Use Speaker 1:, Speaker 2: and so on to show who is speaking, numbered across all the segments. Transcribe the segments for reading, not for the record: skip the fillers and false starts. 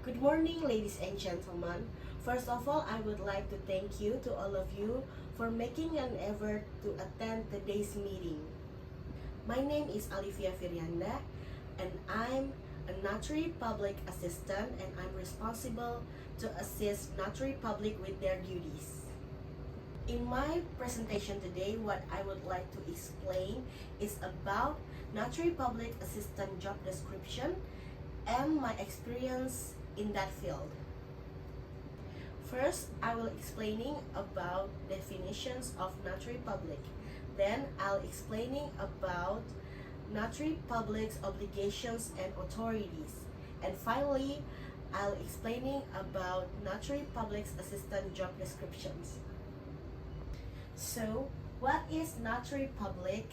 Speaker 1: Good morning, ladies and gentlemen. First of all, I would like to thank you to all of you for making an effort to attend today's meeting. My name is Alifia Viryanda, and I'm a notary public assistant, and I'm responsible to assist notary public with their duties. In my presentation today, what I would like to explain is about notary public assistant job description and my experience in that field. First, I will explaining about definitions of notary public. Then I'll explaining about notary public's obligations and authorities. And finally, I'll explaining about notary public's assistant job descriptions. So, what is notary public?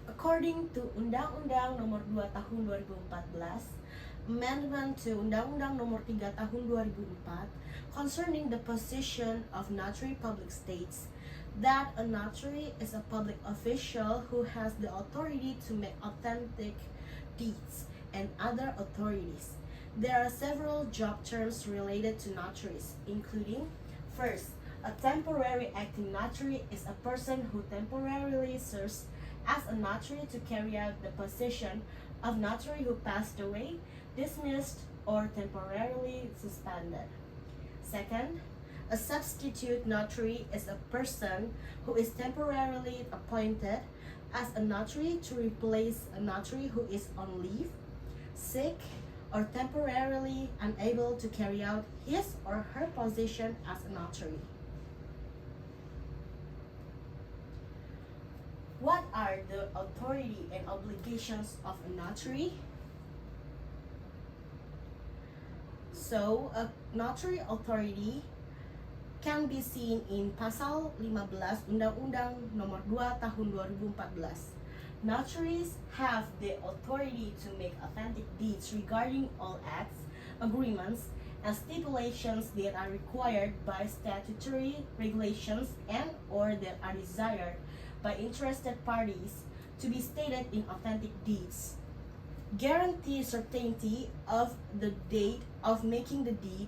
Speaker 1: According to Undang-Undang Nomor 2 Tahun 2014, Amendment to Undang-Undang Nomor 3 Tahun 2004, concerning the position of notary public states that a notary is a public official who has the authority to make authentic deeds and other authorities. There are several job terms related to notaries, including: first, a temporary acting notary is a person who temporarily serves as a notary to carry out the position of notary who passed away, dismissed, or temporarily suspended. Second, a substitute notary is a person who is temporarily appointed as a notary to replace a notary who is on leave, sick, or temporarily unable to carry out his or her position as a notary. What are the authority and obligations of a notary? So, a notary authority can be seen in Pasal 15 Undang-Undang Nomor 2 Tahun 2014. Notaries have the authority to make authentic deeds regarding all acts, agreements, and stipulations that are required by statutory regulations and or that are desired by interested parties to be stated in authentic deeds. Guarantee certainty of the date of making the deed,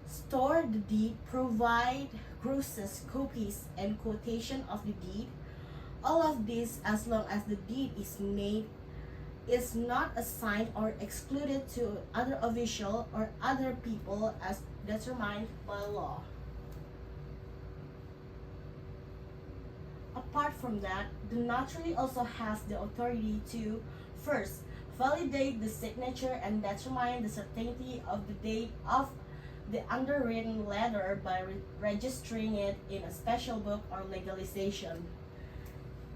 Speaker 1: store the deed, provide Regsus copies and quotation of the deed. All of this as long as the deed is made, is not assigned or excluded to other official or other people as determined by law. Apart from that, the notary also has the authority to, first, validate the signature and determine the certainty of the date of the underwritten letter by registering it in a special book or legalization.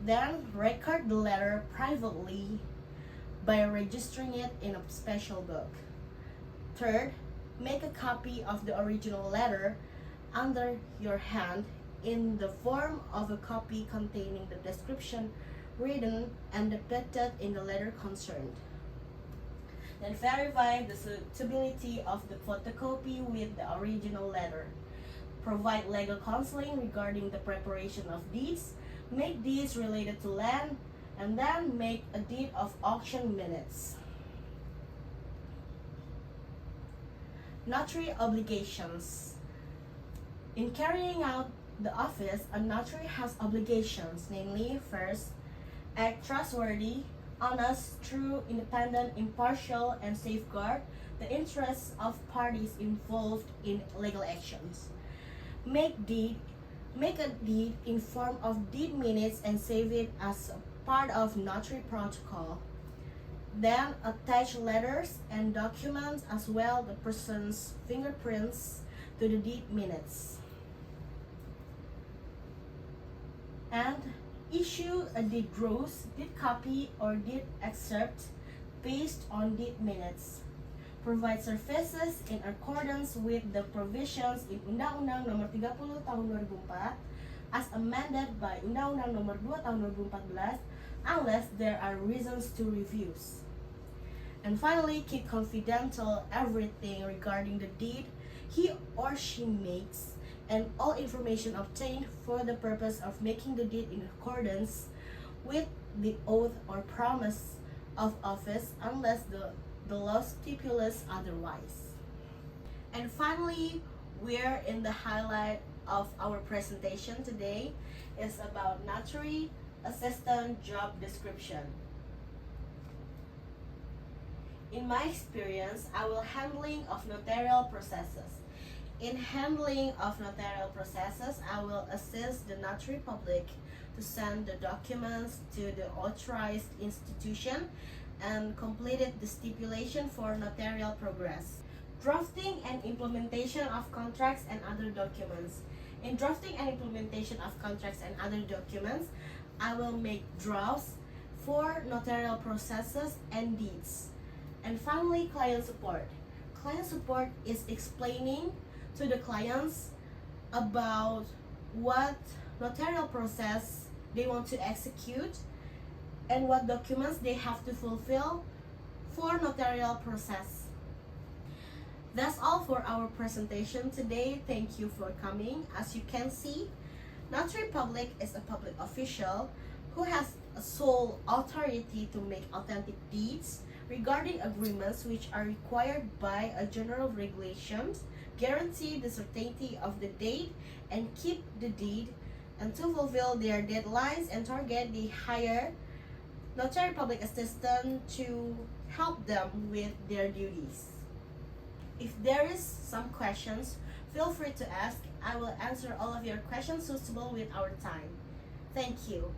Speaker 1: Then, record the letter privately by registering it in a special book. Third, make a copy of the original letter under your hand in the form of a copy containing the description written and depicted in the letter concerned. Then verify the suitability of the photocopy with the original letter. Provide legal counseling regarding the preparation of deeds, make deeds related to land, and then make a deed of auction minutes. Notary obligations. In carrying out the office, a notary has obligations, namely, first, act trustworthy, honest, true, independent, impartial, and safeguard the interests of parties involved in legal actions. Make a deed in form of deed minutes and save it as a part of notary protocol. Then attach letters and documents as well the person's fingerprints to the deed minutes. And issue a deed gross, deed copy, or deed excerpt based on deed minutes. Provide services in accordance with the provisions in Undang-Undang Nomor 30 Tahun 2004 as amended by Undang-Undang Nomor 2 Tahun 2014 unless there are reasons to refuse. And finally, keep confidential everything regarding the deed he or she makes and all information obtained for the purpose of making the deed in accordance with the oath or promise of office unless the the law stipulates otherwise. And finally, we're in the highlight of our presentation today is about notary assistant job description. In my experience, I will handling of notarial processes. In handling of notarial processes, I will assist the notary public to send the documents to the authorized institution and completed the stipulation for notarial progress. Drafting and implementation of contracts and other documents. In drafting and implementation of contracts and other documents, I will make drafts for notarial processes and deeds. And finally, client support. Client support is explaining to the clients about what notarial process they want to execute and what documents they have to fulfill for notarial process. That's all for our presentation today. Thank you for coming. As you can see, notary public is a public official who has a sole authority to make authentic deeds regarding agreements which are required by a general regulations, guarantee the certainty of the date and keep the deed, and to fulfill their deadlines and target, they hire notary public assistant to help them with their duties. If there is some questions, feel free to ask. I will answer all of your questions suitable with our time. Thank you.